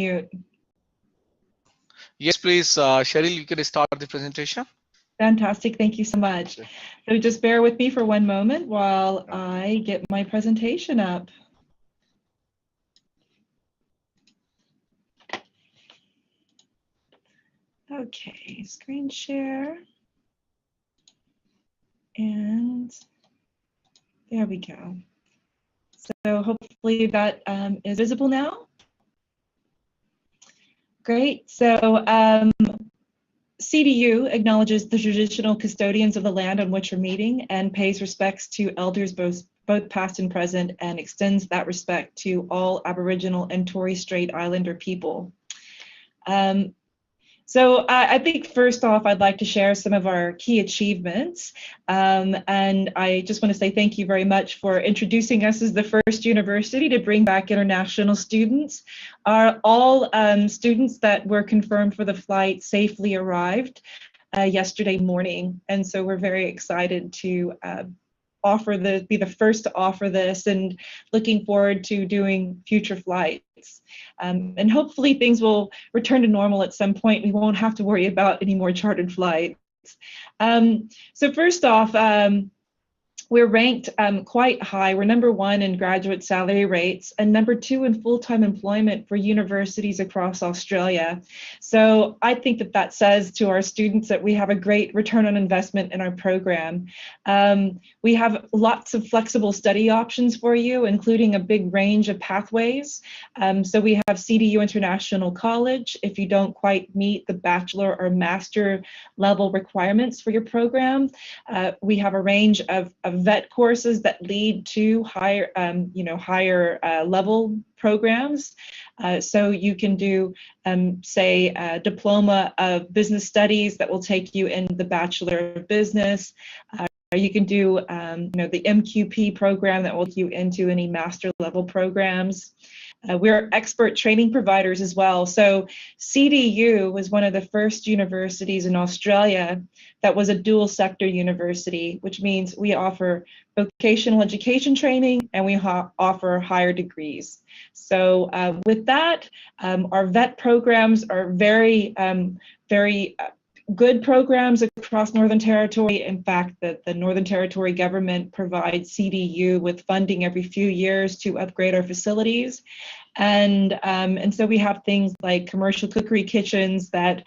unmute. Yes, please, Cheryl, you can start the presentation. Fantastic, thank you so much. So just bear with me for one moment while I get my presentation up. Okay, screen share. And there we go. So hopefully that is visible now. Great, so CDU acknowledges the traditional custodians of the land on which we're meeting and pays respects to elders both past and present, and extends that respect to all Aboriginal and Torres Strait Islander people. So I think first off, I'd like to share some of our key achievements. And I just want to say thank you very much for introducing us as the first university to bring back international students. All students that were confirmed for the flight safely arrived yesterday morning. And so we're very excited to be the first to offer this, and looking forward to doing future flights. And hopefully things will return to normal at some point. We won't have to worry about any more chartered flights. So first off, we're ranked quite high. We're #1 in graduate salary rates and #2 in full-time employment for universities across Australia. So I think that that says to our students that we have a great return on investment in our program. We have lots of flexible study options for you, including a big range of pathways. So we have CDU International College if you don't quite meet the bachelor or master level requirements for your program. We have a range of vet courses that lead to higher, higher level programs. So you can do, say, a diploma of business studies that will take you in the Bachelor of Business. You can do, the MQP program that will take you into any master level programs. We're expert training providers as well. So CDU was one of the first universities in Australia that was a dual sector university, which means we offer vocational education training and we offer higher degrees. So with that, our vet programs are very good programs across Northern Territory. In fact, the Northern Territory government provides CDU with funding every few years to upgrade our facilities. And so we have things like commercial cookery kitchens that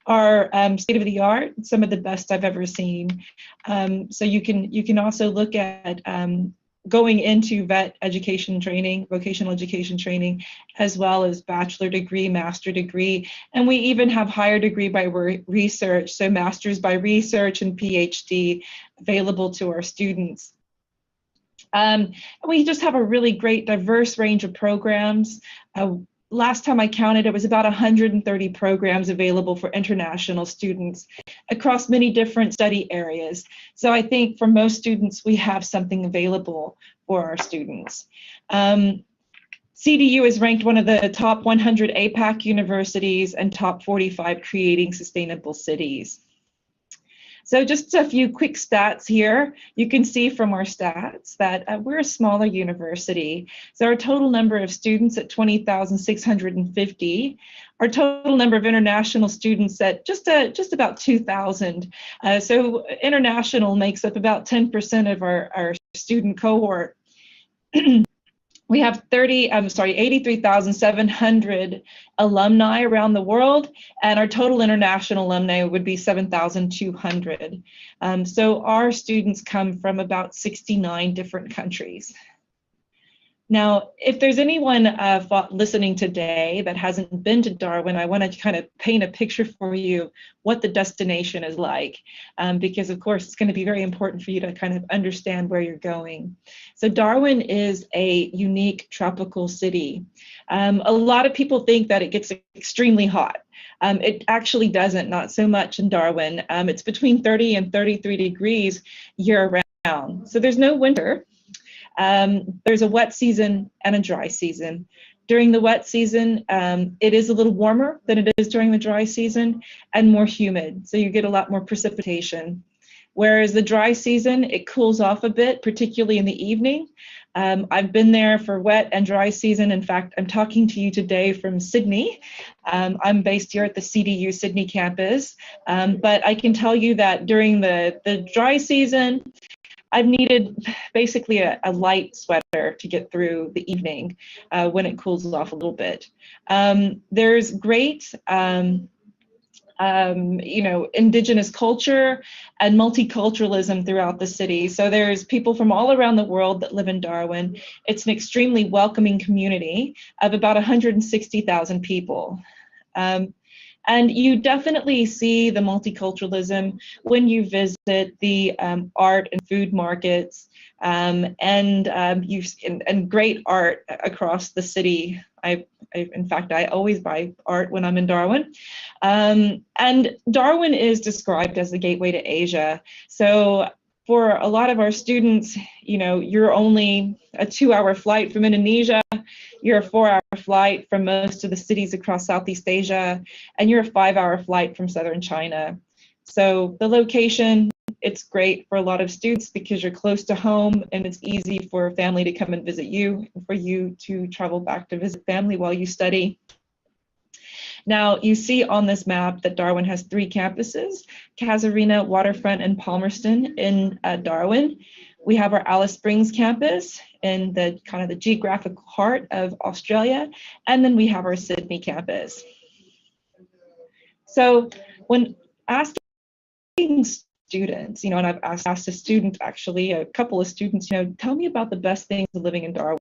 are state of the art, some of the best I've ever seen. So you can also look at going into vet education training, vocational education training, as well as bachelor degree, master degree, and we even have higher degree by research, so master's by research and PhD available to our students. We just have a really great diverse range of programs. Last time I counted, it was about 130 programs available for international students across many different study areas. So I think for most students, we have something available for our students. CDU is ranked one of the top 100 APAC universities and top 45 creating sustainable cities. So just a few quick stats here. You can see from our stats that we're a smaller university. So our total number of students at 20,650. Our total number of international students at just about 2,000. So international makes up about 10% of our student cohort. We have 83,700 alumni around the world, and our total international alumni would be 7,200. So our students come from about 69 different countries. Now, if there's anyone listening today that hasn't been to Darwin, I want to kind of paint a picture for you what the destination is like, because of course it's going to be very important for you to kind of understand where you're going. So Darwin is a unique tropical city. A lot of people think that it gets extremely hot. It actually doesn't, not so much in Darwin. It's between 30 and 33 degrees year round. So there's no winter. There's a wet season and a dry season. During the wet season, it is a little warmer than it is during the dry season and more humid, so you get a lot more precipitation. Whereas the dry season, it cools off a bit, particularly in the evening, I've been there for wet and dry season. In fact, I'm talking to you today from Sydney. I'm based here at the CDU Sydney campus, but I can tell you that during the dry season, I've needed basically a light sweater to get through the evening when it cools off a little bit. There's great indigenous culture and multiculturalism throughout the city. So there's people from all around the world that live in Darwin. It's an extremely welcoming community of about 160,000 people. And you definitely see the multiculturalism when you visit the art and food markets and great art across the city. In fact, I always buy art when I'm in Darwin. And Darwin is described as the gateway to Asia. So for a lot of our students, you're only a 2-hour flight from Indonesia, you're a 4-hour flight from most of the cities across Southeast Asia, and you're a 5-hour flight from southern China. So the location, it's great for a lot of students because you're close to home and it's easy for a family to come and visit you, and for you to travel back to visit family while you study. Now, you see on this map that Darwin has 3 campuses, Casuarina, Waterfront, and Palmerston in Darwin. We have our Alice Springs campus in the kind of the geographic heart of Australia, and then we have our Sydney campus. So when asking students, and I've asked a student, actually, a couple of students, tell me about the best things of living in Darwin.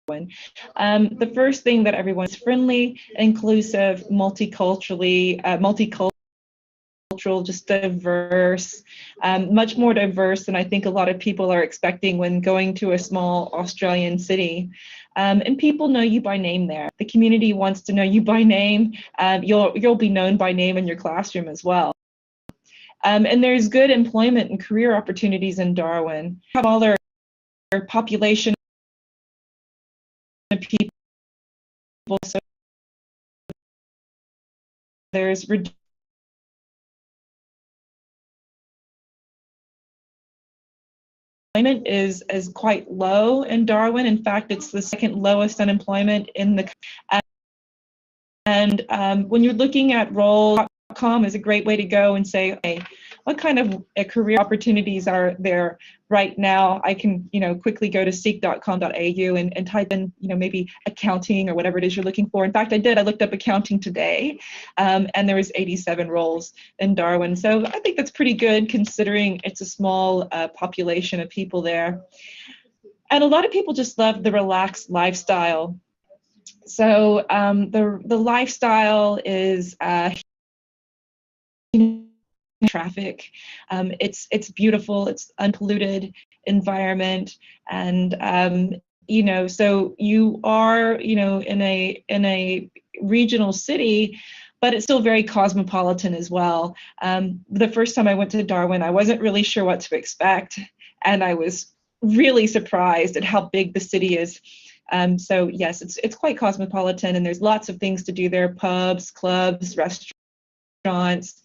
The first thing that everyone's friendly, inclusive, multicultural, just diverse, much more diverse than I think a lot of people are expecting when going to a small Australian city. And people know you by name there. The community wants to know you by name. You'll be known by name in your classroom as well. And there's good employment and career opportunities in Darwin. We have all their population of people, so there's unemployment is quite low in Darwin. In fact, it's the second lowest unemployment in the and when you're looking at roles.com is a great way to go and say, okay, what kind of career opportunities are there right now? I can, quickly go to seek.com.au and type in, maybe accounting or whatever it is you're looking for. In fact, I looked up accounting today, and there was 87 roles in Darwin. So I think that's pretty good considering it's a small population of people there. And a lot of people just love the relaxed lifestyle. So the lifestyle is traffic. It's beautiful. It's unpolluted environment, and so you are in a regional city, but it's still very cosmopolitan as well. The first time I went to Darwin, I wasn't really sure what to expect, and I was really surprised at how big the city is. So yes, it's quite cosmopolitan, and there's lots of things to do there: pubs, clubs, restaurants,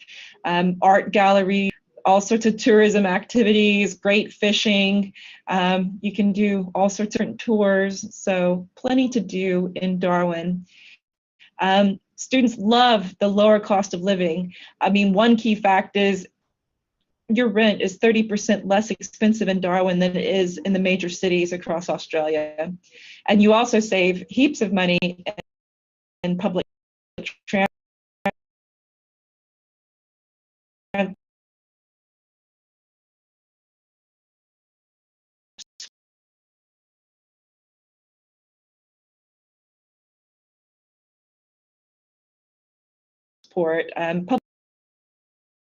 art gallery, all sorts of tourism activities, great fishing. You can do all sorts of different tours, so plenty to do in Darwin. Students love the lower cost of living. I mean, one key fact is your rent is 30% less expensive in Darwin than it is in the major cities across Australia. And you also save heaps of money in public transport.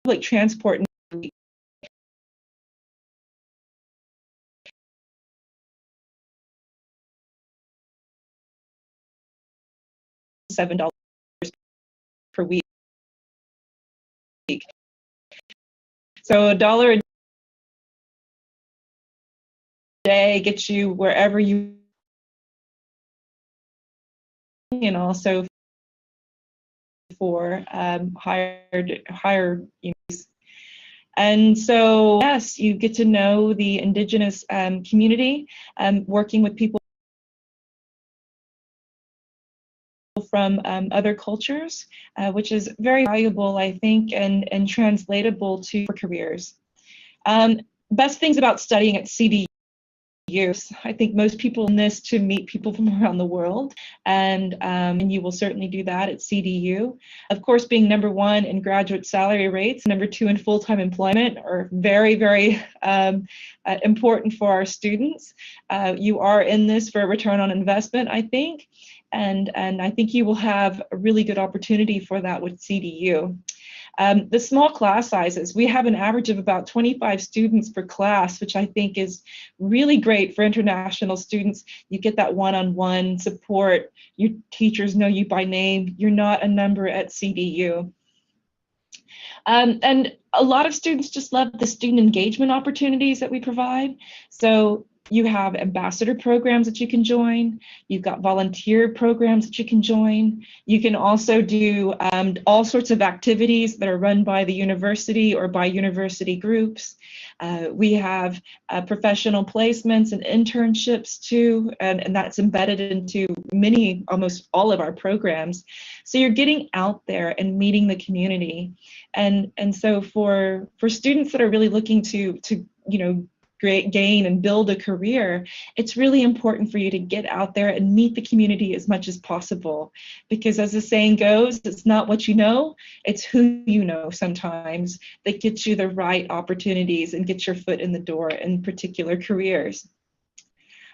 Public transport $7 per week. So $1 a day gets you wherever you, and also for higher And so, yes, you get to know the Indigenous community, working with people from other cultures, which is very valuable, I think, and translatable to careers. Best things about studying at CDU. I think most people in this to meet people from around the world, and you will certainly do that at CDU. Of course, being #1 in graduate salary rates, #2 in full-time employment are very, very important for our students. You are in this for a return on investment, I think, and I think you will have a really good opportunity for that with CDU. The small class sizes, we have an average of about 25 students per class, which I think is really great for international students. You get that one-on-one support. Your teachers know you by name. You're not a number at CDU. And a lot of students just love the student engagement opportunities that we provide. So you have ambassador programs that you can join. You've got volunteer programs that you can join. You can also do all sorts of activities that are run by the university or by university groups. We have professional placements and internships too, and that's embedded into almost all of our programs. So you're getting out there and meeting the community. And so for students that are really looking to gain and build a career, it's really important for you to get out there and meet the community as much as possible. Because as the saying goes, it's not what you know, it's who you know sometimes that gets you the right opportunities and gets your foot in the door in particular careers.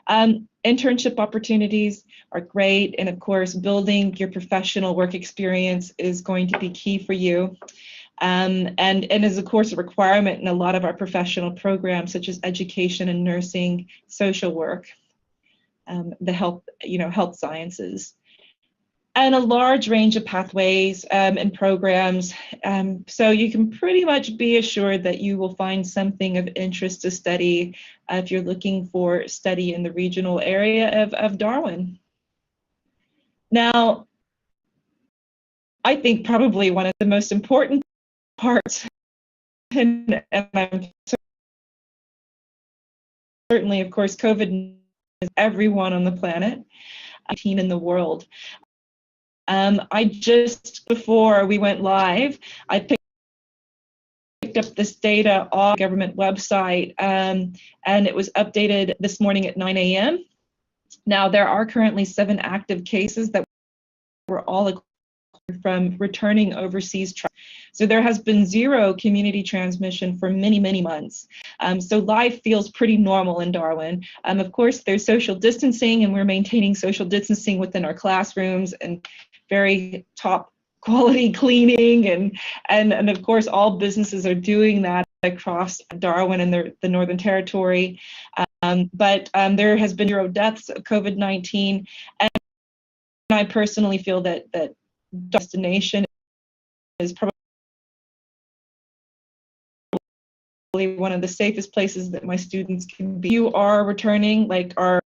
Internship opportunities are great, and of course, building your professional work experience is going to be key for you. And is of course a requirement in a lot of our professional programs, such as education and nursing, social work, the health sciences, and a large range of pathways and programs. So you can pretty much be assured that you will find something of interest to study if you're looking for study in the regional area of Darwin. Now, I think probably one of the most important parts, and I'm certainly, of course, COVID is everyone on the planet, in the world. I just, before we went live, I picked up this data off the government website, and it was updated this morning at 9 a.m. Now, there are currently 7 active cases that were all from returning overseas travel. So there has been 0 community transmission for many, many months. So life feels pretty normal in Darwin. Of course, there's social distancing, and we're maintaining social distancing within our classrooms and very top quality cleaning, and of course, all businesses are doing that across Darwin and the Northern Territory. But there has been 0 deaths of COVID-19, and I personally feel that destination is probably one of the safest places that my students can be. You are returning, like our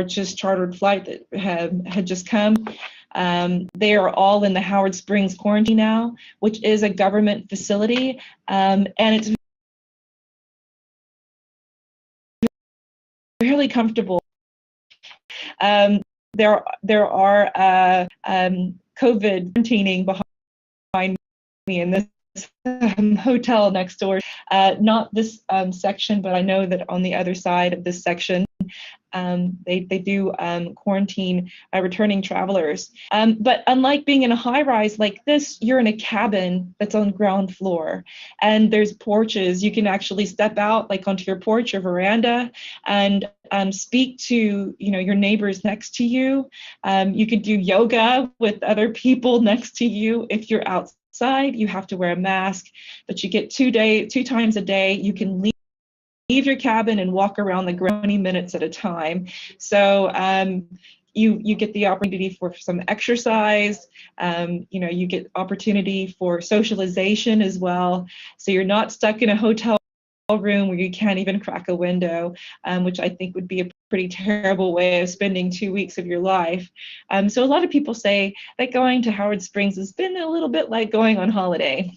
just chartered flight that had just come. They are all in the Howard Springs quarantine now, which is a government facility, and it's really comfortable. There are COVID quarantining behind me in this hotel next door. Not this section, but I know that on the other side of this section, they do quarantine returning travelers. But unlike being in a high-rise like this, you're in a cabin that's on ground floor, and there's porches. You can actually step out, like onto your porch or veranda, and speak to your neighbors next to you. You could do yoga with other people next to you. If you're outside, you have to wear a mask, but you get 2 times a day. You can leave your cabin and walk around the ground 20 minutes at a time. So you get the opportunity for some exercise. You get opportunity for socialization as well. So you're not stuck in a hotel room where you can't even crack a window, which I think would be a pretty terrible way of spending 2 weeks of your life. So a lot of people say that going to Howard Springs has been a little bit like going on holiday.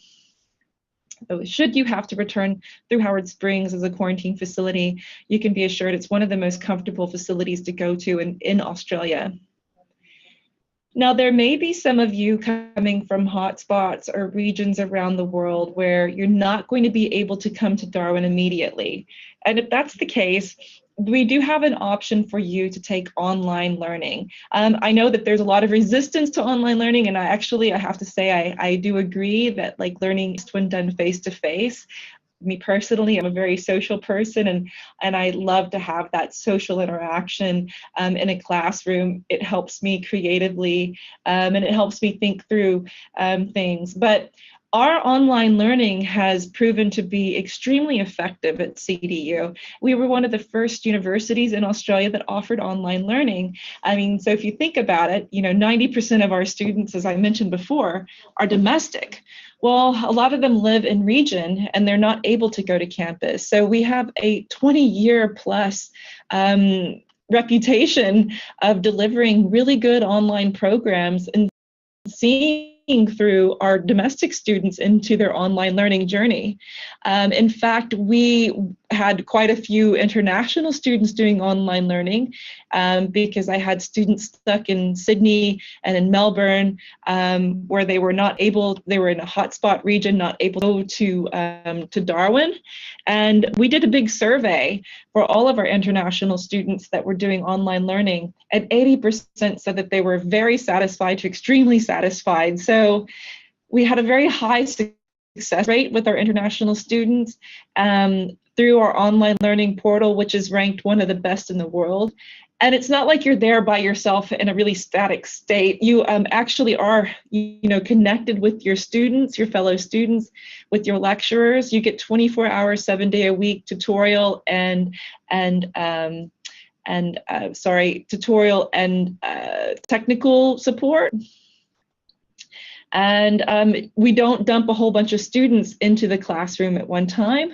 So should you have to return through Howard Springs as a quarantine facility, you can be assured it's one of the most comfortable facilities to go to in Australia. Now, there may be some of you coming from hotspots or regions around the world where you're not going to be able to come to Darwin immediately. And if that's the case, we do have an option for you to take online learning. I know that there's a lot of resistance to online learning, and I have to say I do agree that like learning when done face-to-face. Me personally, I'm a very social person, and I love to have that social interaction in a classroom. It helps me creatively, and it helps me think through things. But our online learning has proven to be extremely effective at CDU. We were one of the first universities in Australia that offered online learning. I mean, so if you think about it, 90% of our students, as I mentioned before, are domestic. Well, a lot of them live in region and they're not able to go to campus. So we have a 20-year plus reputation of delivering really good online programs and seeing through our domestic students into their online learning journey. In fact, we had quite a few international students doing online learning because I had students stuck in Sydney and in Melbourne where they were in a hotspot region, not able to go to Darwin. And we did a big survey for all of our international students that were doing online learning, and 80% said that they were very satisfied to extremely satisfied. So we had a very high success rate with our international students through our online learning portal, which is ranked one of the best in the world. And it's not like you're there by yourself in a really static state. You actually are, connected with your students, your fellow students, with your lecturers. You get 24 hours, 7-day-a-week tutorial technical support. And we don't dump a whole bunch of students into the classroom at one time.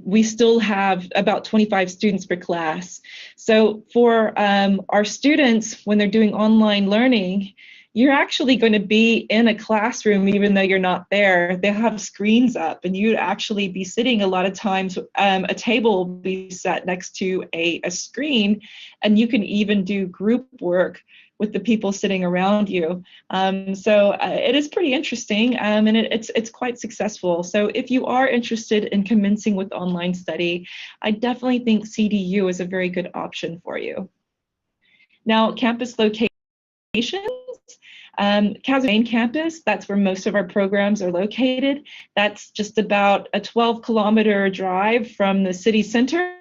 We still have about 25 students per class. So for our students, when they're doing online learning, you're actually going to be in a classroom even though you're not there. They have screens up, and you'd actually be sitting a lot of times, a table will be set next to a screen, and you can even do group work with the people sitting around you. So it is pretty interesting, and it's quite successful. So if you are interested in commencing with online study, I definitely think CDU is a very good option for you. Now, campus locations. Casablanca main campus, that's where most of our programs are located. That's just about a 12-kilometer drive from the city center.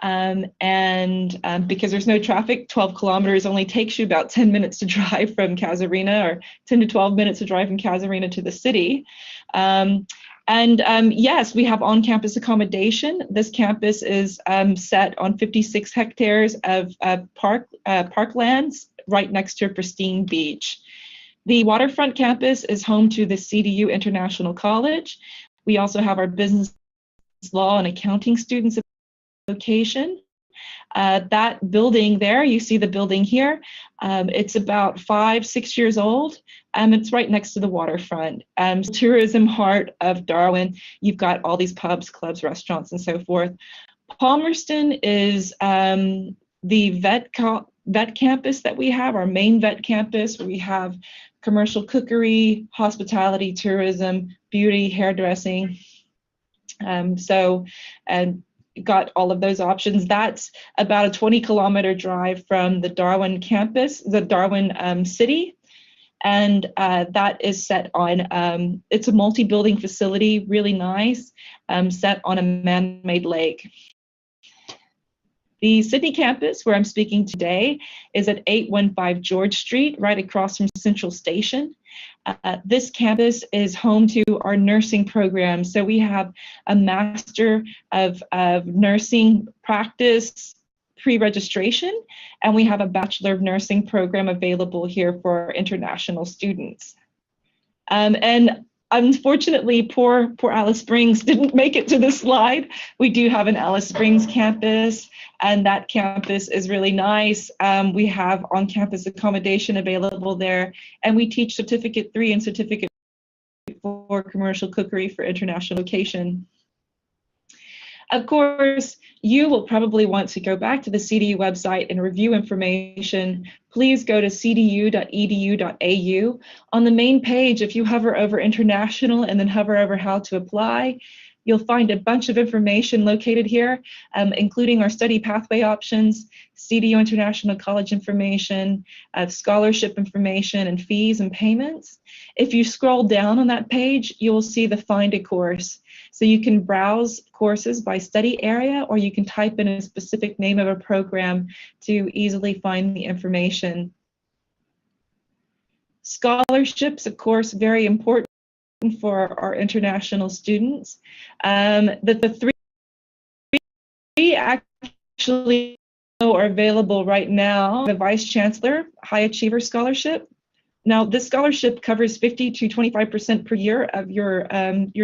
Because there's no traffic, 12 kilometers only takes you about 10 minutes to drive from Casuarina, or 10 to 12 minutes to drive from Casuarina to the city. Yes, we have on-campus accommodation. This campus is set on 56 hectares of parklands right next to a pristine beach. The waterfront campus is home to the CDU International College. We also have our business law and accounting students location. That building there, you see the building here, it's about 5-6 years old. It's right next to the waterfront. Tourism heart of Darwin. You've got all these pubs, clubs, restaurants, and so forth. Palmerston is the vet campus that we have, our main vet campus. We have commercial cookery, hospitality, tourism, beauty, hairdressing. Got all of those options. That's about a 20-kilometer drive from the Darwin campus, the Darwin city. And that is set on, it's a multi-building facility, really nice, set on a man-made lake. The Sydney campus, where I'm speaking today, is at 815 George Street, right across from Central Station. This campus is home to our nursing program. So we have a Master of Nursing practice pre-registration, and we have a Bachelor of Nursing program available here for international students. And unfortunately, poor Alice Springs didn't make it to this slide. We do have an Alice Springs campus, and that campus is really nice. We have on-campus accommodation available there, and we teach Certificate 3 and Certificate 4 or commercial cookery for international location. Of course, you will probably want to go back to the CDU website and review information. Please go to cdu.edu.au. On the main page, if you hover over international and then hover over how to apply, you'll find a bunch of information located here, including our study pathway options, CDU International College information, scholarship information, and fees and payments. If you scroll down on that page, you will see the Find a Course. So you can browse courses by study area, or you can type in a specific name of a program to easily find the information. Scholarships, of course, very important for our international students. The three actually are available right now. The Vice Chancellor High Achiever Scholarship. Now, this scholarship covers 50 to 25% per year of your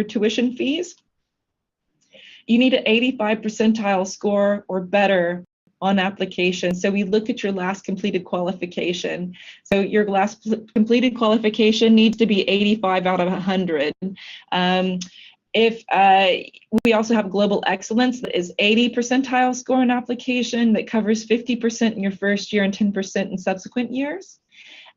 tuition fees. You need an 85 percentile score or better on application. So we look at your last completed qualification. So your last completed qualification needs to be 85 out of 100. We also have Global Excellence, that is 80 percentile score in application that covers 50% in your first year and 10% in subsequent years.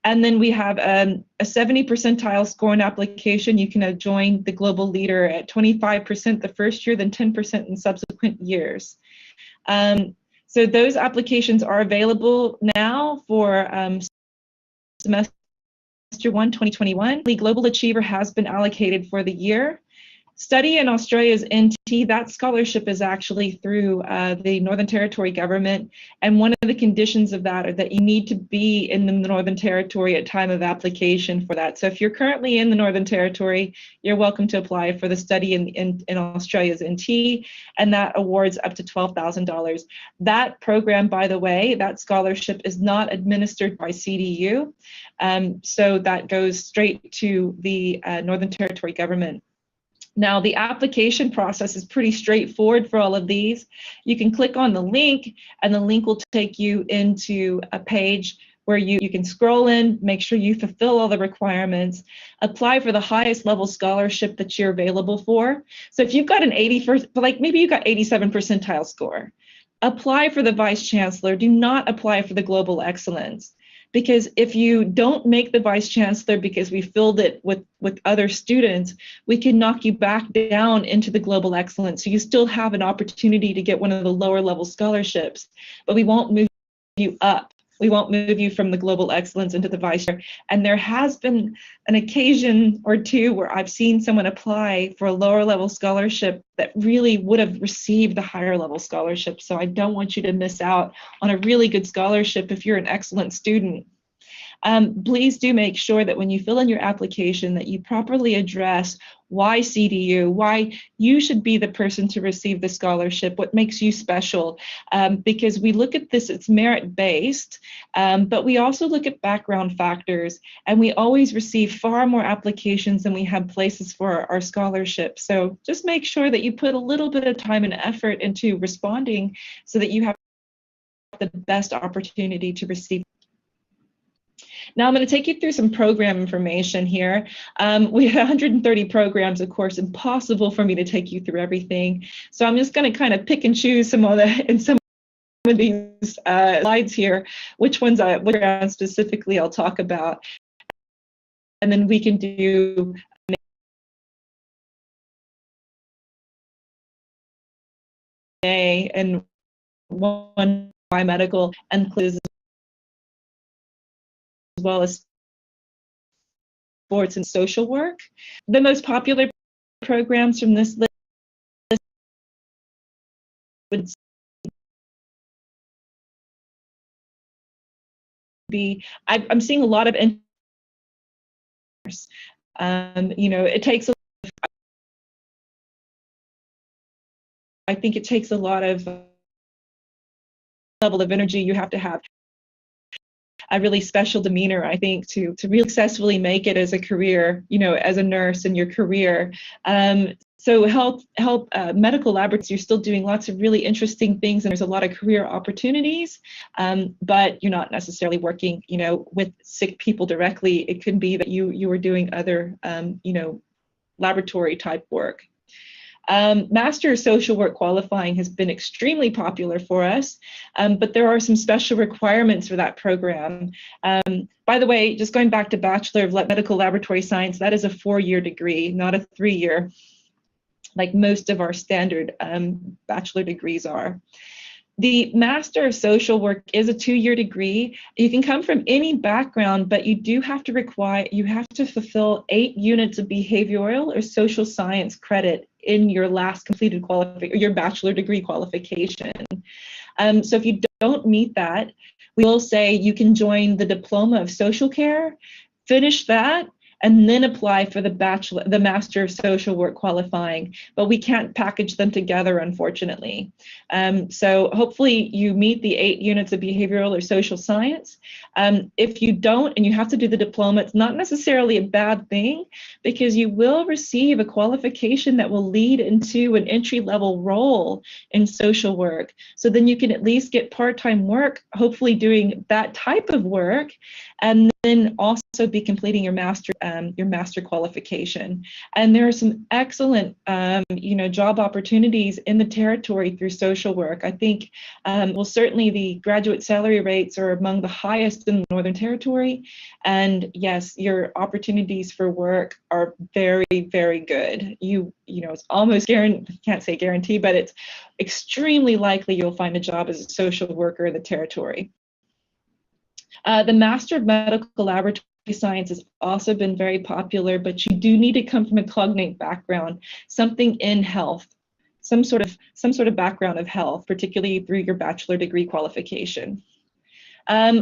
And then we have a 70 percentile score in application. You can join the global leader at 25% the first year, then 10% in subsequent years. So those applications are available now for semester 1, 2021. The Global Achiever has been allocated for the year. Study in Australia's NT, that scholarship is actually through the Northern Territory government, and one of the conditions of that are that you need to be in the Northern Territory at time of application for that. So if you're currently in the Northern Territory, you're welcome to apply for the study in Australia's NT, and that awards up to $12,000. That program, by the way, that scholarship is not administered by CDU, so that goes straight to the Northern Territory government. Now, the application process is pretty straightforward for all of these. You can click on the link, and the link will take you into a page where you can scroll in, make sure you fulfill all the requirements, apply for the highest level scholarship that you're available for. So if you've got an 81st, like maybe you got 87 percentile score, apply for the Vice Chancellor. Do not apply for the Global Excellence. Because if you don't make the Vice Chancellor because we filled it with other students, we can knock you back down into the Global Excellence. So you still have an opportunity to get one of the lower level scholarships, but we won't move you up. We won't move you from the Global Excellence into the Vice Chair. And there has been an occasion or two where I've seen someone apply for a lower level scholarship that really would have received the higher level scholarship. So I don't want you to miss out on a really good scholarship if you're an excellent student. Please do make sure that when you fill in your application that you properly address why CDU, why you should be the person to receive the scholarship, what makes you special, because we look at this, it's merit-based, but we also look at background factors, and we always receive far more applications than we have places for our scholarship. So just make sure that you put a little bit of time and effort into responding so that you have the best opportunity to receive. Now I'm going to take you through some program information here. We have 130 programs, of course, impossible for me to take you through everything. So I'm just going to kind of pick and choose some of these slides here, which programs specifically I'll talk about. And then we can do and one biomedical and quizzes, as well as sports and social work. The most popular programs from this list would be, I'm seeing a lot of interest. It takes I think it takes a lot of level of energy. You have to have a really special demeanor, I think, to really successfully make it as a career, as a nurse in your career. So health medical laboratories, you're still doing lots of really interesting things, and there's a lot of career opportunities, but you're not necessarily working, with sick people directly. It could be that you were doing other, laboratory type work. Master of Social Work qualifying has been extremely popular for us, but there are some special requirements for that program. By the way, just going back to Bachelor of Medical Laboratory Science, that is a 4-year degree, not a 3-year, like most of our standard bachelor degrees are. The Master of Social Work is a 2-year degree. You can come from any background, but you do have to fulfill 8 units of behavioral or social science credit in your last completed your bachelor degree qualification. So if you don't meet that, we will say you can join the Diploma of Social Care, finish that, and then apply for the Master of Social Work qualifying, but we can't package them together, unfortunately. So hopefully you meet the 8 units of behavioral or social science. If you don't and you have to do the diploma, it's not necessarily a bad thing, because you will receive a qualification that will lead into an entry-level role in social work. So then you can at least get part-time work, hopefully doing that type of work, and then also be completing your master qualification. And there are some excellent job opportunities in the territory through social work. I think well, certainly the graduate salary rates are among the highest in the Northern Territory, and yes, your opportunities for work are very, very good. It's almost guaranteed, can't say guarantee, but it's extremely likely you'll find a job as a social worker in the territory. The Master of Medical Laboratory Science has also been very popular, but you do need to come from a cognate background, something in health, some sort of background of health, particularly through your bachelor degree qualification.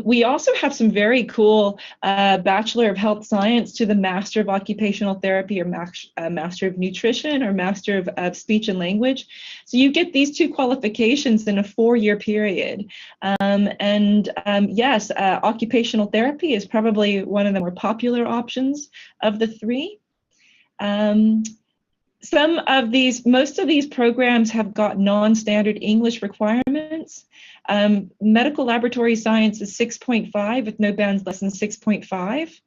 We also have some very cool Bachelor of Health Science to the Master of Occupational Therapy, or Master of Nutrition, or Master of Speech and Language. So you get these 2 qualifications in a 4-year period. Yes, occupational therapy is probably one of the more popular options of the 3. Most of these programs have got non-standard English requirements. Medical laboratory science is 6.5 with no bands less than 6.5.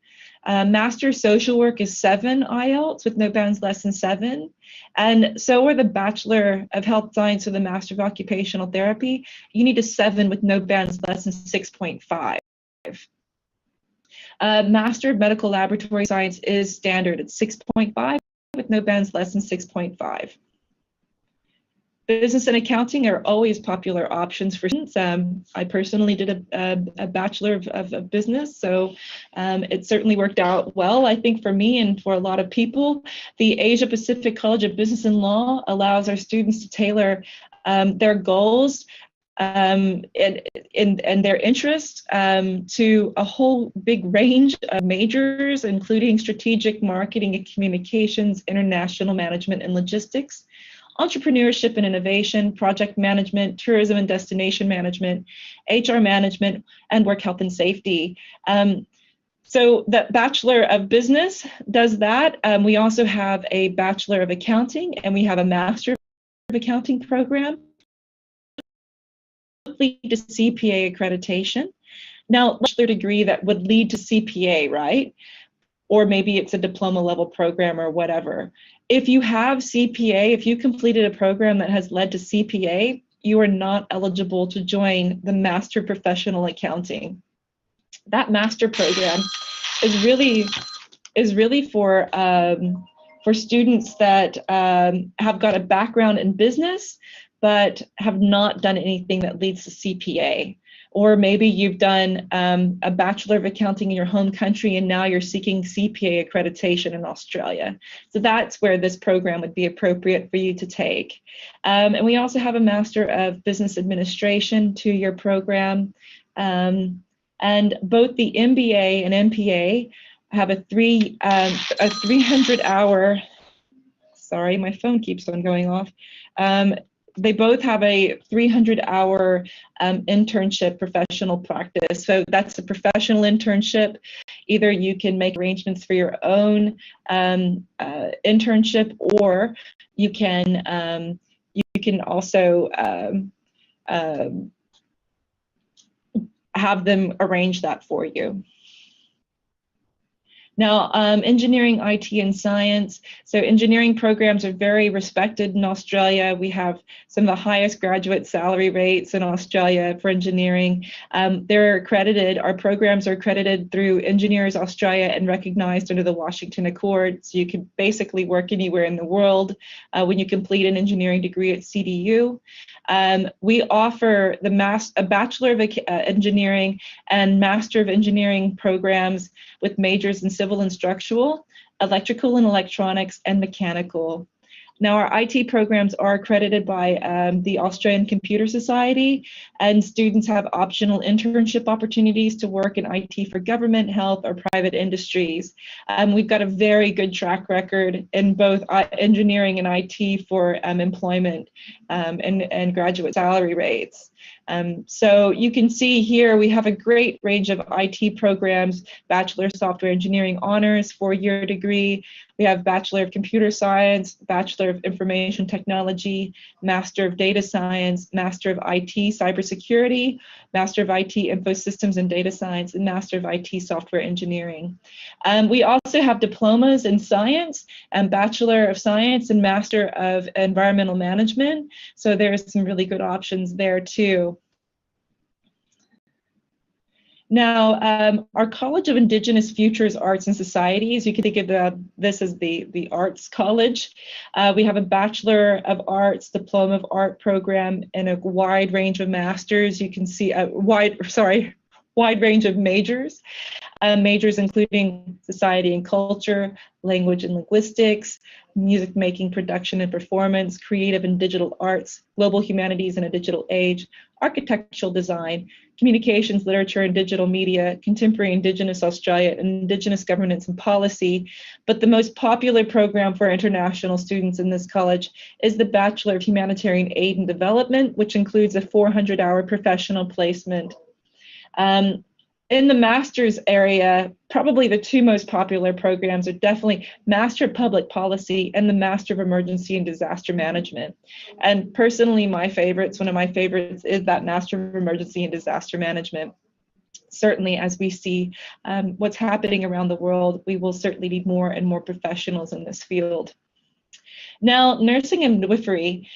Master Social Work is 7 IELTS with no bands less than 7. And so are the Bachelor of Health Science or the Master of Occupational Therapy. You need a 7 with no bands less than 6.5. Master of Medical Laboratory Science is standard at 6.5 with no bands less than 6.5. Business and accounting are always popular options for students. I personally did a Bachelor of Business, so it certainly worked out well, I think, for me and for a lot of people. The Asia Pacific College of Business and Law allows our students to tailor their goals and their interest to a whole big range of majors, including strategic marketing and communications, international management and logistics, entrepreneurship and innovation, project management, tourism and destination management, HR management, and work health and safety. So the Bachelor of Business does that. We also have a Bachelor of Accounting, and we have a Master of Accounting program lead to CPA accreditation. Now, bachelor degree that would lead to CPA, right? Or maybe it's a diploma level program or whatever. If you have CPA, if you completed a program that has led to CPA, you are not eligible to join the Master Professional Accounting. That master program is really for students that have got a background in business but have not done anything that leads to CPA. Or maybe you've done a Bachelor of Accounting in your home country and now you're seeking CPA accreditation in Australia. So that's where this program would be appropriate for you to take. And we also have a Master of Business Administration 2-year program. And both the MBA and MPA have a 300-hour, sorry, my phone keeps on going off. They both have a 300-hour internship professional practice. So that's a professional internship. Either you can make arrangements for your own internship, or you can also have them arrange that for you. Now, engineering, IT, and science. So engineering programs are very respected in Australia. We have some of the highest graduate salary rates in Australia for engineering. They're accredited, our programs are accredited through Engineers Australia and recognized under the Washington Accord. So you can basically work anywhere in the world when you complete an engineering degree at CDU. We offer a Bachelor of Engineering and Master of Engineering programs with majors in civil and structural, electrical and electronics, and mechanical. Now, our IT programs are accredited by the Australian Computer Society, and students have optional internship opportunities to work in IT for government, health, or private industries. We've got a very good track record in both engineering and IT for employment and graduate salary rates. So you can see here we have a great range of IT programs: Bachelor of Software Engineering Honors, 4-year degree. We have Bachelor of Computer Science, Bachelor of Information Technology, Master of Data Science, Master of IT Cybersecurity, Master of IT Infosystems and Data Science, and Master of IT Software Engineering. We also have diplomas in science and Bachelor of Science and Master of Environmental Management. So there's some really good options there too. Now, our College of Indigenous Futures, Arts and Societies, you can think of this as the Arts College. We have a Bachelor of Arts, Diploma of Art program, and a wide range of masters. You can see a wide range of majors. Majors including Society and Culture, Language and Linguistics, Music Making, Production and Performance, Creative and Digital Arts, Global Humanities in a Digital Age, Architectural Design, Communications, Literature and Digital Media, Contemporary Indigenous Australia, and Indigenous Governance and Policy. But the most popular program for international students in this college is the Bachelor of Humanitarian Aid and Development, which includes a 400-hour professional placement. In the master's area, probably the two most popular programs are definitely Master of Public Policy and the Master of Emergency and Disaster Management. And personally, one of my favorites is that Master of Emergency and Disaster Management. Certainly, as we see what's happening around the world, we will certainly need more and more professionals in this field. Now, nursing and midwifery.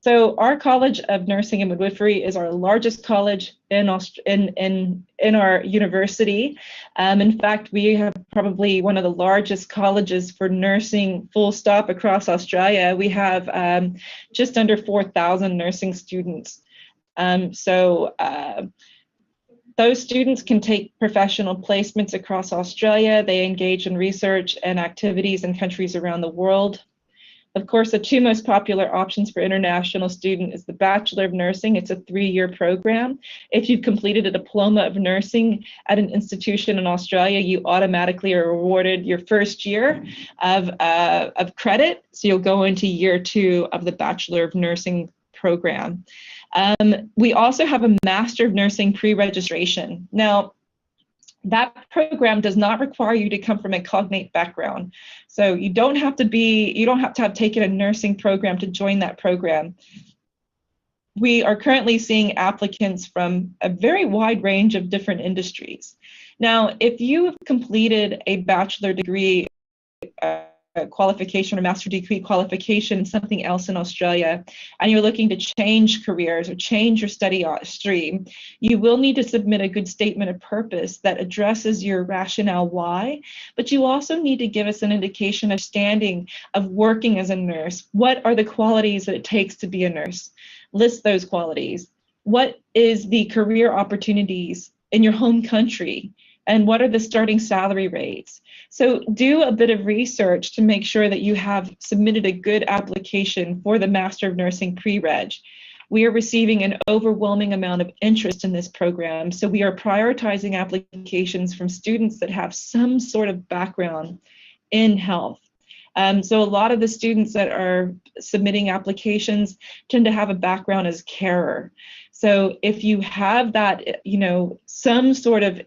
So our College of Nursing and Midwifery is our largest college in our university. In fact, we have probably one of the largest colleges for nursing full stop across Australia. We have just under 4,000 nursing students. Those students can take professional placements across Australia. They engage in research and activities in countries around the world. Of course, the two most popular options for international student is the Bachelor of Nursing. It's a 3-year program. If you've completed a diploma of nursing at an institution in Australia, you automatically are awarded your first year of credit. So you'll go into year 2 of the Bachelor of Nursing program. We also have a Master of Nursing pre-registration. Now, that program does not require you to come from a cognate background. So you don't have to have taken a nursing program to join that program. We are currently seeing applicants from a very wide range of different industries. Now, if you have completed a bachelor degree qualification or master degree qualification in something else in Australia, and you're looking to change careers or change your study stream, you will need to submit a good statement of purpose that addresses your rationale why, but you also need to give us an indication of standing of working as a nurse. What are the qualities that it takes to be a nurse? List those qualities. What is the career opportunities in your home country? And what are the starting salary rates? So do a bit of research to make sure that you have submitted a good application for the Master of Nursing pre-reg. We are receiving an overwhelming amount of interest in this program, so we are prioritizing applications from students that have some sort of background in health. So a lot of the students that are submitting applications tend to have a background as carer. So if you have that, some sort of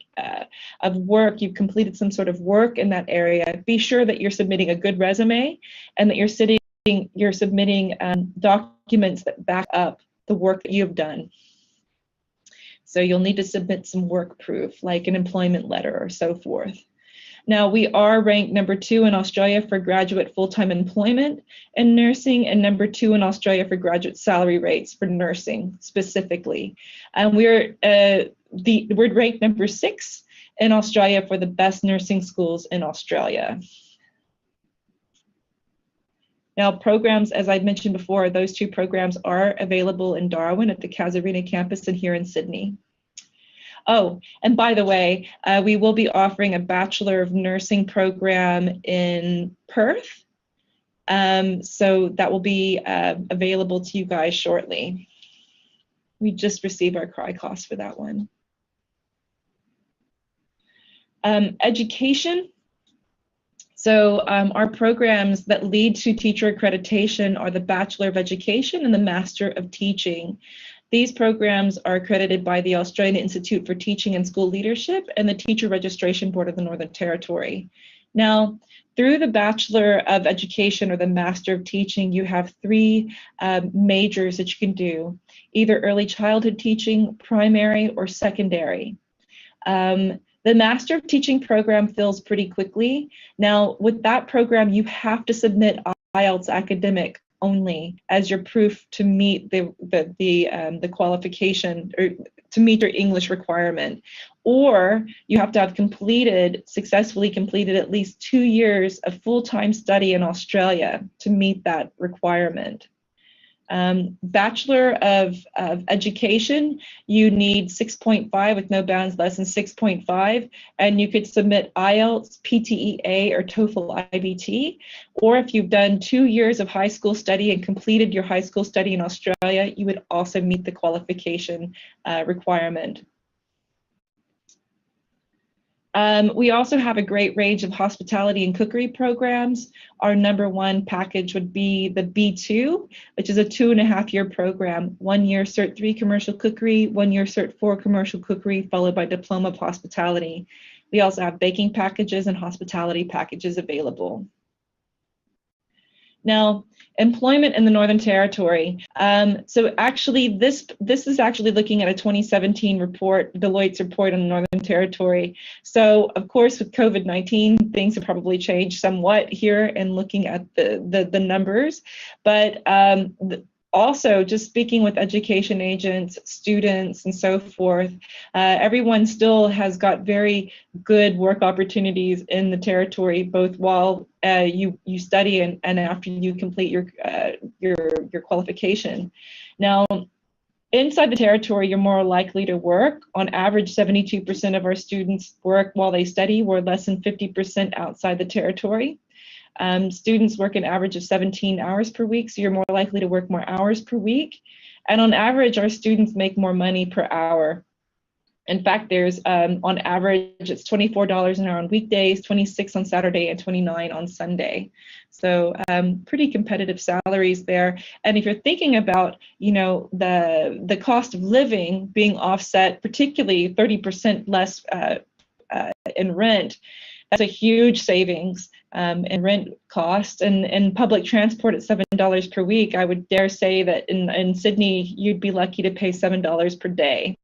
work, you've completed some sort of work in that area, be sure that you're submitting a good resume and that you're submitting documents that back up the work that you've done. So you'll need to submit some work proof, like an employment letter or so forth. Now, we are ranked number 2 in Australia for graduate full-time employment in nursing, and number 2 in Australia for graduate salary rates for nursing specifically. And we're ranked number 6 in Australia for the best nursing schools in Australia. Now, programs, as I mentioned before, those 2 programs are available in Darwin at the Casuarina campus and here in Sydney. Oh, and by the way, we will be offering a Bachelor of Nursing program in Perth. So that will be available to you guys shortly. We just received our CRI costs for that one. Education. So our programs that lead to teacher accreditation are the Bachelor of Education and the Master of Teaching. These programs are accredited by the Australian Institute for Teaching and School Leadership and the Teacher Registration Board of the Northern Territory. Now, through the Bachelor of Education or the Master of Teaching, you have 3 majors that you can do, either early childhood teaching, primary, or secondary. The Master of Teaching program fills pretty quickly. Now, with that program, you have to submit IELTS academic only as your proof to meet the qualification or to meet your English requirement. Or you have to have successfully completed at least 2 years of full-time study in Australia to meet that requirement. Bachelor of Education, you need 6.5 with no bounds less than 6.5, and you could submit IELTS, PTE-A, or TOEFL IBT, or if you've done 2 years of high school study and completed your high school study in Australia, you would also meet the qualification requirement. We also have a great range of hospitality and cookery programs. Our number 1 package would be the B2, which is a 2.5-year program, 1 year Cert 3 commercial cookery, 1 year Cert 4 commercial cookery, followed by Diploma of Hospitality. We also have baking packages and hospitality packages available. Now, employment in the Northern Territory. So actually, this is actually looking at a 2017 report, Deloitte's report on the Northern Territory. So of course, with COVID-19, things have probably changed somewhat here and looking at the numbers. But also, just speaking with education agents, students, and so forth, everyone still has got very good work opportunities in the territory, both while you study and after you complete your qualification. Now, inside the territory, you're more likely to work. On average, 72% of our students work while they study. We're less than 50% outside the territory. Students work an average of 17 hours per week, so you're more likely to work more hours per week. And on average, our students make more money per hour. In fact, there's on average, it's $24 an hour on weekdays, 26 on Saturday, and 29 on Sunday. So pretty competitive salaries there. And if you're thinking about, you know, the cost of living being offset, particularly 30% less in rent, that's a huge savings in rent cost, and public transport at $7 per week. I would dare say that in Sydney, you'd be lucky to pay $7 per day.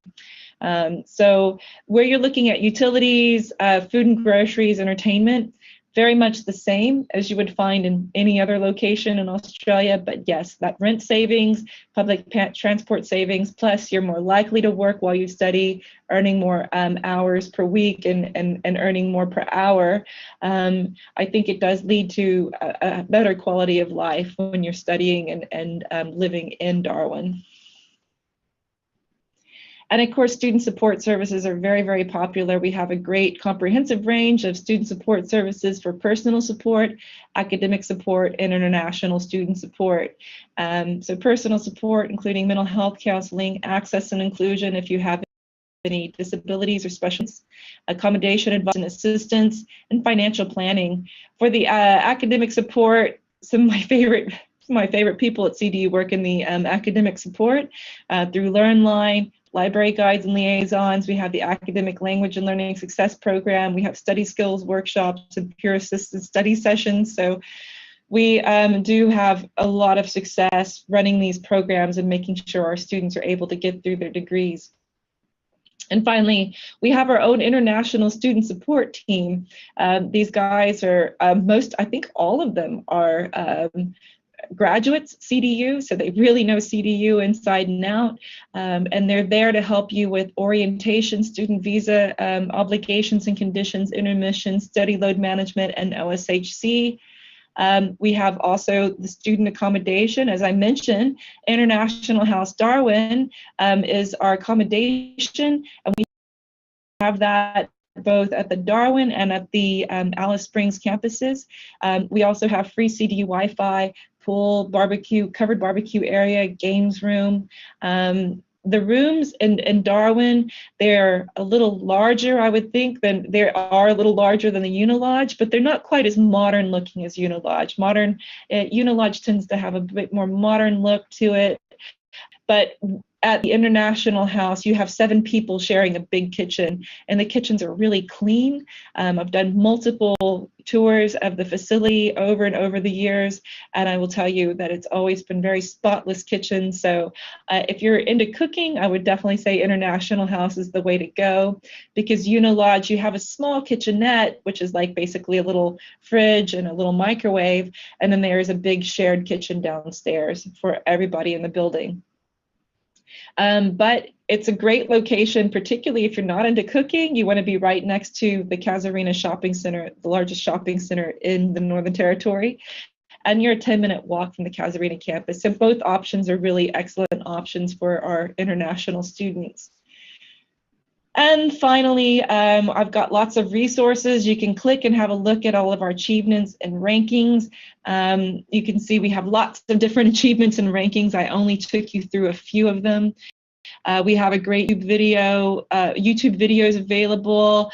So where you're looking at utilities, food and groceries, entertainment, very much the same as you would find in any other location in Australia. But yes, that rent savings, public transport savings, plus you're more likely to work while you study, earning more hours per week and earning more per hour. I think it does lead to a better quality of life when you're studying and living in Darwin. And of course, student support services are very, very popular. We have a great comprehensive range of student support services for personal support, academic support, and international student support. So personal support, including mental health counseling, access and inclusion if you have any disabilities or specials, accommodation, advice and assistance, and financial planning. For the academic support, some of my favorite people at CDU work in the academic support through LearnLine, library guides and liaisons. We have the Academic Language and Learning Success Program. We have study skills workshops and peer assisted study sessions. So we do have a lot of success running these programs and making sure our students are able to get through their degrees. And finally, we have our own international student support team. These guys are I think all of them are graduates, CDU, so they really know CDU inside and out, and they're there to help you with orientation, student visa obligations and conditions, intermission, study load management, and OSHC. We have also the student accommodation. As I mentioned, International House Darwin is our accommodation, and we have that both at the Darwin and at the Alice Springs campuses. We also have free CDU Wi-Fi, pool, barbecue, covered barbecue area, games room. The rooms in Darwin, they're a little larger, I would think, they are a little larger than the Unilodge, but they're not quite as modern looking as Unilodge. Unilodge tends to have a bit more modern look to it, but at the International House, you have 7 people sharing a big kitchen, and the kitchens are really clean. I've done multiple tours of the facility over and over the years, and I will tell you that it's always been very spotless kitchens. So if you're into cooking, I would definitely say International House is the way to go, because Unilodge, you have a small kitchenette, which is like basically a little fridge and a little microwave, and then there is a big shared kitchen downstairs for everybody in the building. But it's a great location, particularly if you're not into cooking. You want to be right next to the Casuarina Shopping Center, the largest shopping center in the Northern Territory. And you're a 10-minute walk from the Casuarina campus. So both options are really excellent options for our international students. And finally, I've got lots of resources. You can click and have a look at all of our achievements and rankings. You can see we have lots of different achievements and rankings. I only took you through a few of them. We have a great YouTube videos available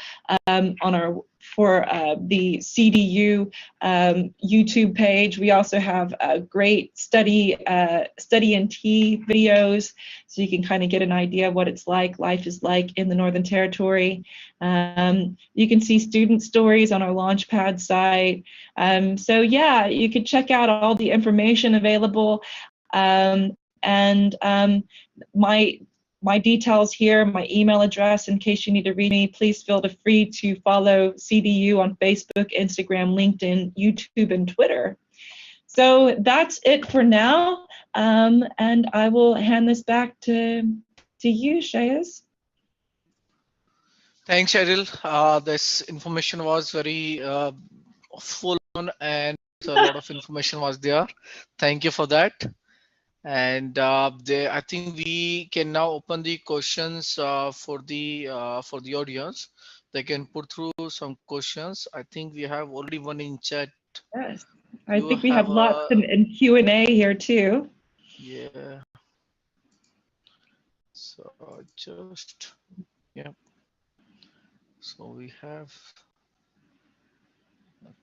for the CDU YouTube page. We also have great study and tea videos, so you can kind of get an idea of what life is like in the Northern Territory. You can see student stories on our Launchpad site. So yeah, you can check out all the information available. My details here, my email address, in case you need to reach me, please feel free to follow CDU on Facebook, Instagram, LinkedIn, YouTube, and Twitter. So that's it for now, and I will hand this back to you, Shayaz. Thanks, Cheryl. This information was very full on, and a lot of information was there. Thank you for that. And I think we can now open the questions for the audience. They can put through some questions. I think we have already one in chat. Yes, I think we have lots in Q&A here too. Yeah. So just, yeah. So we have,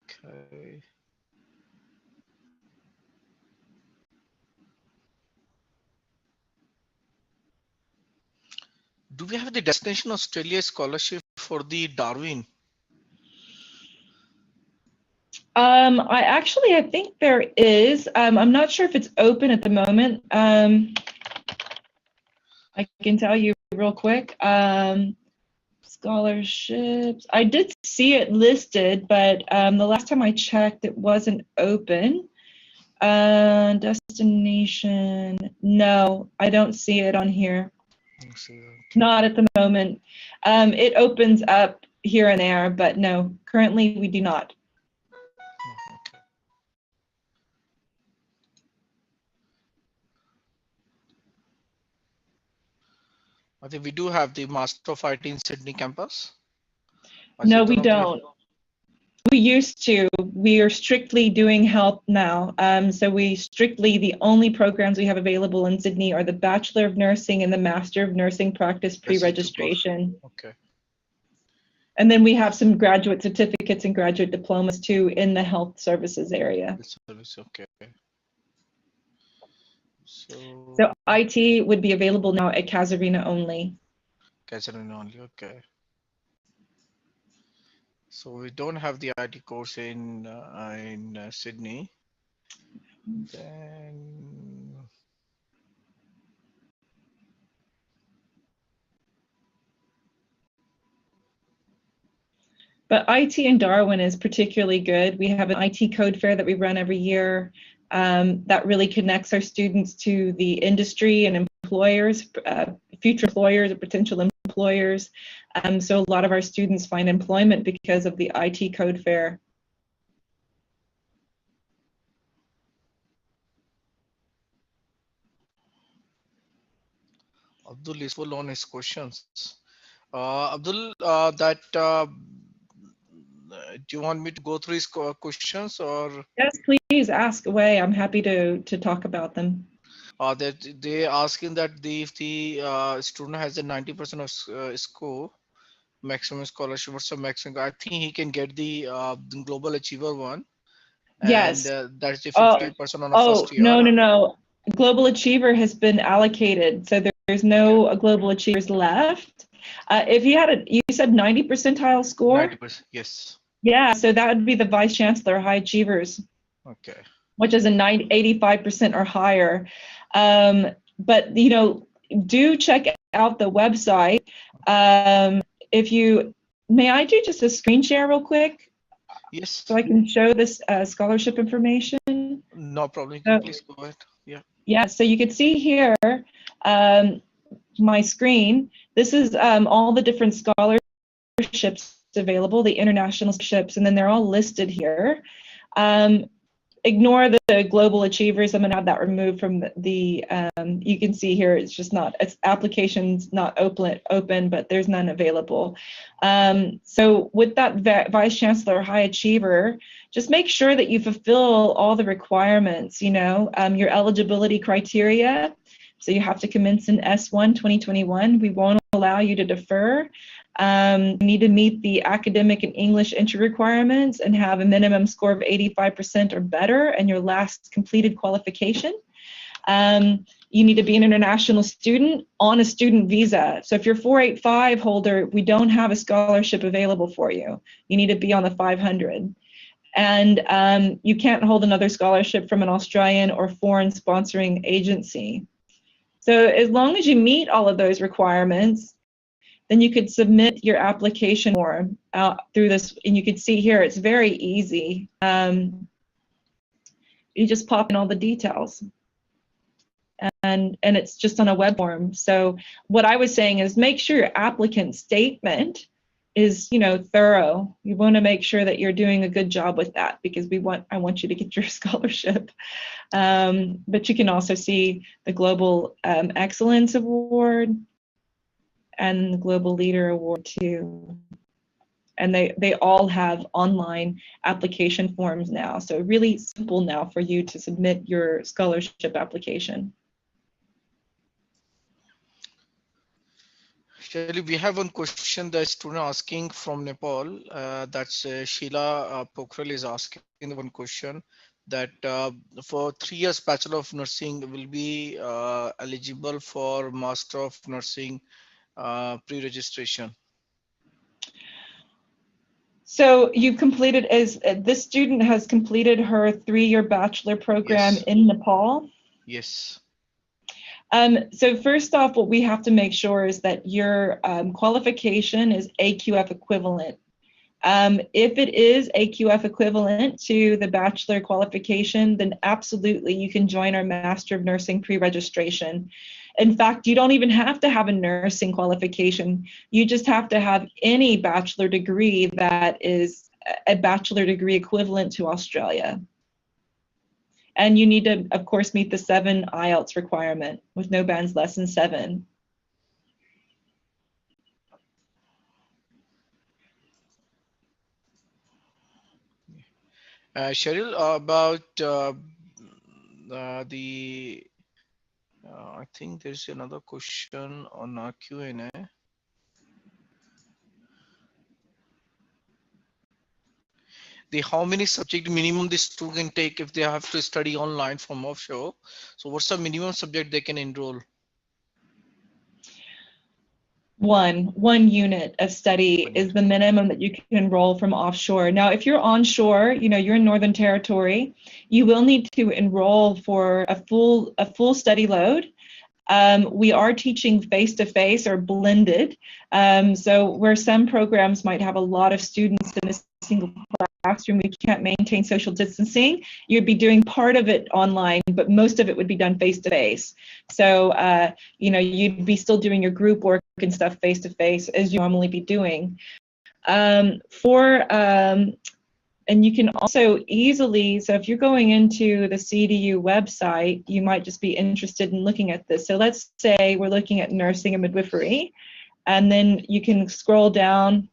okay. Do we have the Destination Australia scholarship for the Darwin? I think there is. I'm not sure if it's open at the moment. I can tell you real quick. Scholarships. I did see it listed, but the last time I checked, it wasn't open. Destination. No, I don't see it on here. Not at the moment. It opens up here and there, but no, currently we do not. I think we do have the Master of IT in Sydney campus. No, we don't. We used to. We are strictly doing health now. So the only programs we have available in Sydney are the Bachelor of Nursing and the Master of Nursing Practice pre-registration. Okay. And then we have some graduate certificates and graduate diplomas too in the health services area. Okay. So IT would be available now at Casuarina only. Casuarina only, okay. So we don't have the IT course in Sydney. Then But IT in Darwin is particularly good. We have an IT code fair that we run every year that really connects our students to the industry and employers, future employers or potential employers. So a lot of our students find employment because of the IT code fair. Abdul is full on his questions. Abdul, do you want me to go through his questions, or Yes, please ask away. I'm happy to talk about them. that they asking that if the student has a 90% of score, maximum scholarship, what's the maximum? I think he can get the Global Achiever one, and Yes. that's the Oh, 50% on the oh, first year. no, no, no. Global Achiever has been allocated, so there's no Global Achievers left. If you had you said 90 percentile score? 90%, yes. Yeah, so that would be the Vice Chancellor High Achievers, Okay. which is a 85% or higher. But, you know, do check out the website. If you, may I do just a screen share real quick Yes. so I can show this scholarship information? No problem. You So, can please go ahead. Yeah. yeah, so you can see here my screen. This is all the different scholarships available, the international scholarships, and then they're all listed here. Ignore the global achievers. I'm going to have that removed from the you can see here it's just not, it's applications not open, but there's none available. So with that Vice Chancellor High Achiever, just make sure that you fulfill all the requirements, you know, your eligibility criteria. So you have to commence in S1 2021. We won't allow you to defer. You need to meet the academic and English entry requirements and have a minimum score of 85% or better and your last completed qualification. You need to be an international student on a student visa. So if you're 485 holder, we don't have a scholarship available for you. You need to be on the 500. And you can't hold another scholarship from an Australian or foreign sponsoring agency. So as long as you meet all of those requirements, then you could submit your application form out through this, and you can see here it's very easy. You just pop in all the details, and it's just on a web form. So what I was saying is make sure your applicant statement is, you know, thorough. You want to make sure that you're doing a good job with that, because I want you to get your scholarship. But you can also see the Global Excellence Award and the Global Leader Award too. And they all have online application forms now. So really simple now for you to submit your scholarship application. Actually, we have one question the student asking from Nepal. That's Sheila Pokhral is asking the one question that for 3 years Bachelor of Nursing will be eligible for Master of Nursing pre-registration. So you've completed, this student has completed her 3-year bachelor program in Nepal? Yes. So first off, what we have to make sure is that your qualification is AQF equivalent. If it is AQF equivalent to the bachelor qualification, then absolutely you can join our Master of Nursing pre-registration. In fact, you don't even have to have a nursing qualification. You just have to have any bachelor degree that is a bachelor degree equivalent to Australia. And you need to, of course, meet the 7 IELTS requirement with no bands less than 7. Cheryl, about I think there's another question on our Q&A. How many subject minimum the student can take if they have to study online from offshore? So what's the minimum subject they can enroll? One unit of study is the minimum that you can enroll from offshore. Now, if you're onshore, you know, you're in Northern Territory, you will need to enroll for a full study load. We are teaching face-to-face or blended. So where some programs might have a lot of students in a single classroom, we can't maintain social distancing, you'd be doing part of it online, but most of it would be done face-to-face. So, you'd be still doing your group work and stuff face-to-face as you normally be doing. And you can also easily, so if you're going into the CDU website, you might just be interested in looking at this. So let's say we're looking at nursing and midwifery, and then you can scroll down.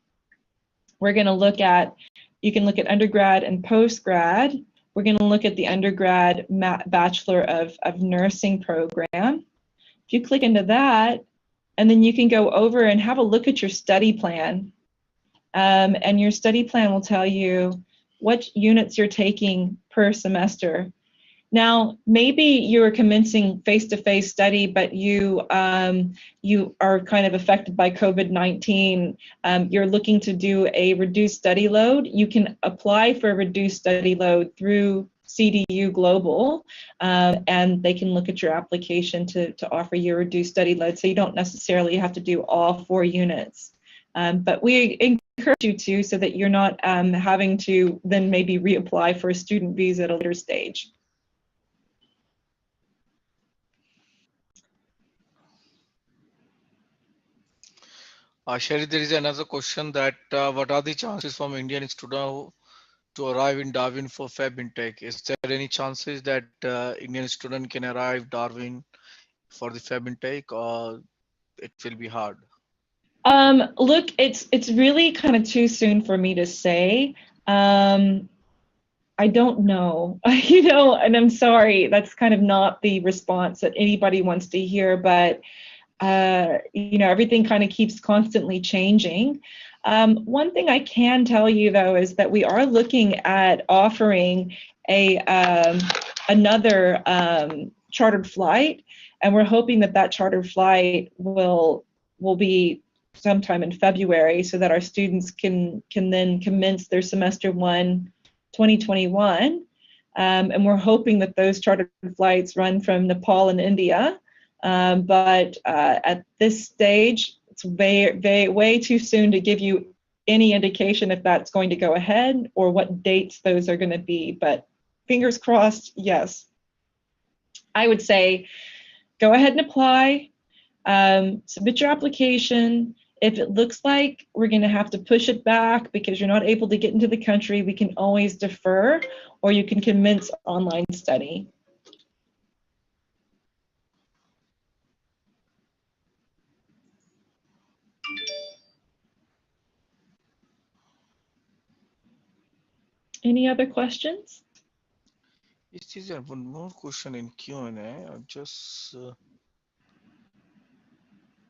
We're going to look at, you can look at undergrad and postgrad. We're going to look at the undergrad Bachelor of Nursing program. If you click into that, and then you can go over and have a look at your study plan. And your study plan will tell you what units you're taking per semester. Now, maybe you're commencing face-to-face study, but you are kind of affected by COVID-19. You're looking to do a reduced study load. You can apply for a reduced study load through CDU Global, and they can look at your application to offer you a reduced study load, so you don't necessarily have to do all 4 units. But we encourage you to, so that you're not having to then maybe reapply for a student visa at a later stage. Sherry, there is another question that what are the chances from Indian student to arrive in Darwin for Feb intake? Is there any chances that Indian student can arrive Darwin for the Feb intake, or it will be hard? Look, it's really kind of too soon for me to say. I don't know, and I'm sorry, that's kind of not the response that anybody wants to hear, but everything kind of keeps constantly changing. One thing I can tell you though is that we are looking at offering another chartered flight, and we're hoping that chartered flight will be sometime in February, so that our students can then commence their semester 1 2021. And we're hoping that those chartered flights run from Nepal and India. But at this stage, it's way too soon to give you any indication if that's going to go ahead or what dates those are going to be. But fingers crossed, yes. I would say go ahead and apply, submit your application. If it looks like we're going to have to push it back because you're not able to get into the country, we can always defer, or you can commence online study. Any other questions? Yes, is there one more question in Q&A?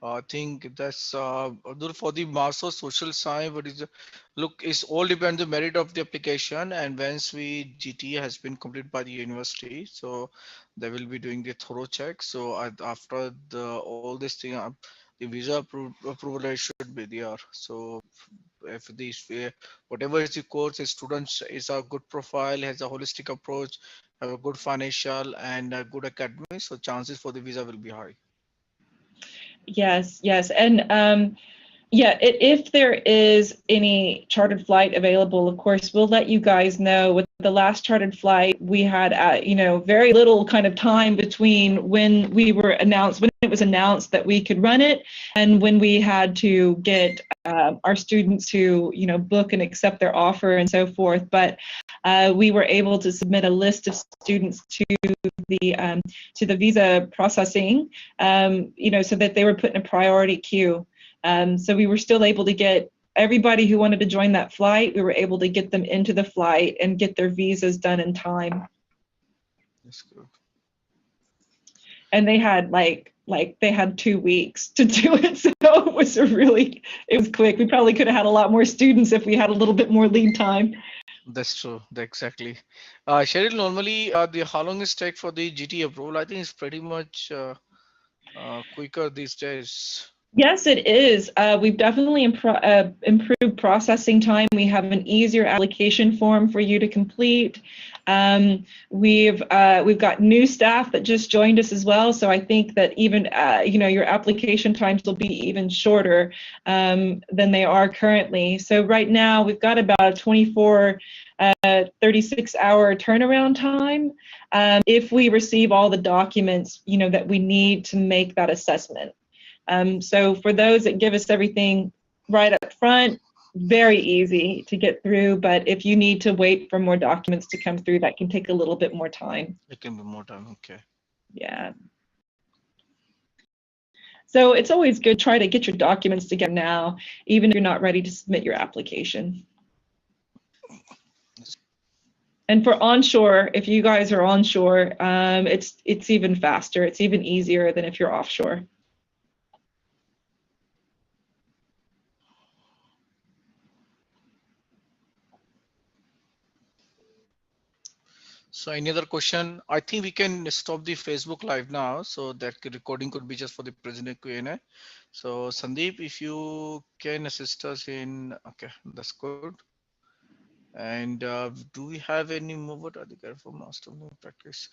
I think that's Abdul, for the Master of Social Science. What is the look? It's all depends on the merit of the application, and once GT has been completed by the university, so they will be doing the thorough check. So after all this thing, the visa approval should be there. So if these whatever is the course, the students is a good profile, has a holistic approach, have a good financial and a good academic, so chances for the visa will be high. Yes. And if there is any chartered flight available, of course, we'll let you guys know. With the last chartered flight, we had, very little kind of time between when it was announced that we could run it, and when we had to get our students to, book and accept their offer and so forth. But we were able to submit a list of students to the visa processing, so that they were put in a priority queue. So we were still able to get everybody who wanted to join that flight. We were able to get them into the flight and get their visas done in time. That's good. And they had they had 2 weeks to do it, so it was quick. We probably could have had a lot more students if we had a little bit more lead time. That's true. Exactly. Cheryl, normally how long is take for the GT approval? I think it's pretty much quicker these days. Yes, it is. We've definitely improved processing time. We have an easier application form for you to complete. We've got new staff that just joined us as well, so I think that even your application times will be even shorter than they are currently. So right now we've got about a 24, 36-hour turnaround time if we receive all the documents that we need to make that assessment. So for those that give us everything right up front, very easy to get through. But if you need to wait for more documents to come through, that can take a little bit more time. It can be more time. Okay. Yeah. So it's always good to try to get your documents together now, even if you're not ready to submit your application. And for onshore, if you guys are onshore, it's even faster. It's even easier than if you're offshore. So any other question? I think we can stop the Facebook live now, so that recording could be just for the present Q&A. So Sandeep, if you can assist us in, okay, that's good. And do we have any more? What are the care for master of practice?